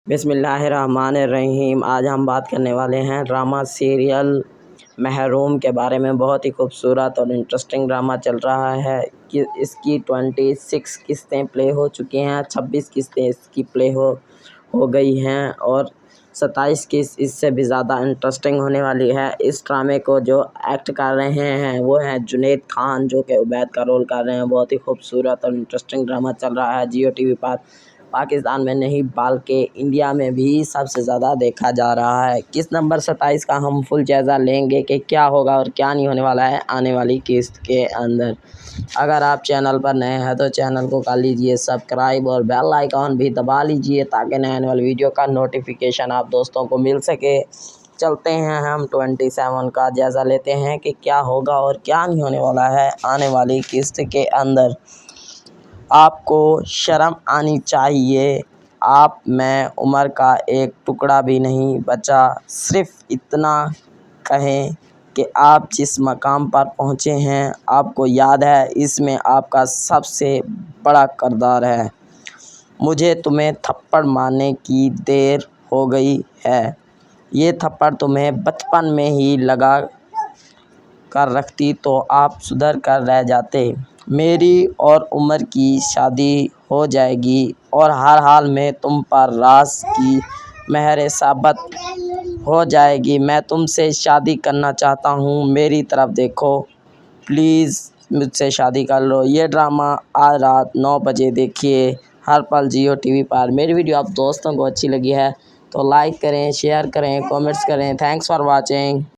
बिस्मिल्लाहिर्रहमानिर्रहीम। आज हम बात करने वाले हैं ड्रामा सीरियल महरूम के बारे में। बहुत ही खूबसूरत और इंटरेस्टिंग ड्रामा चल रहा है कि इसकी 26 किस्तें प्ले हो चुकी हैं, 26 किस्तें इसकी प्ले हो गई हैं और 27 किस्त इससे भी ज़्यादा इंटरेस्टिंग होने वाली है। इस ड्रामे को जो एक्ट कर रहे हैं वो हैं जुनैद खान, जो कि उबैद का रोल कर रहे हैं। बहुत ही खूबसूरत और इंटरेस्टिंग ड्रामा चल रहा है जियो टीवी पर। पाकिस्तान में नहीं बल्कि इंडिया में भी सबसे ज़्यादा देखा जा रहा है। किस्त नंबर 27 का हम फुल जायज़ा लेंगे कि क्या होगा और क्या नहीं होने वाला है आने वाली किस्त के अंदर। अगर आप चैनल पर नए हैं तो चैनल को कर लीजिए सब्सक्राइब और बेल आइकॉन भी दबा लीजिए ताकि नए आने वाली वीडियो का नोटिफिकेशन आप दोस्तों को मिल सके। चलते हैं हम 27 का जायज़ा लेते हैं कि क्या होगा और क्या नहीं होने वाला है आने वाली किस्त के अंदर। आपको शर्म आनी चाहिए। आप में उम्र का एक टुकड़ा भी नहीं बचा। सिर्फ इतना कहें कि आप जिस मकाम पर पहुँचे हैं आपको याद है, इसमें आपका सबसे बड़ा किरदार है। मुझे तुम्हें थप्पड़ मारने की देर हो गई है। ये थप्पड़ तुम्हें बचपन में ही लगा कर रखती तो आप सुधर कर रह जाते। मेरी और उमर की शादी हो जाएगी और हर हाल में तुम पर राज की मेहर साबित हो जाएगी। मैं तुमसे शादी करना चाहता हूँ, मेरी तरफ देखो प्लीज़, मुझसे शादी कर लो। ये ड्रामा आज रात 9 बजे देखिए हर पल जियो टीवी पर। मेरी वीडियो आप दोस्तों को अच्छी लगी है तो लाइक करें, शेयर करें, कमेंट्स करें। Thanks for watching.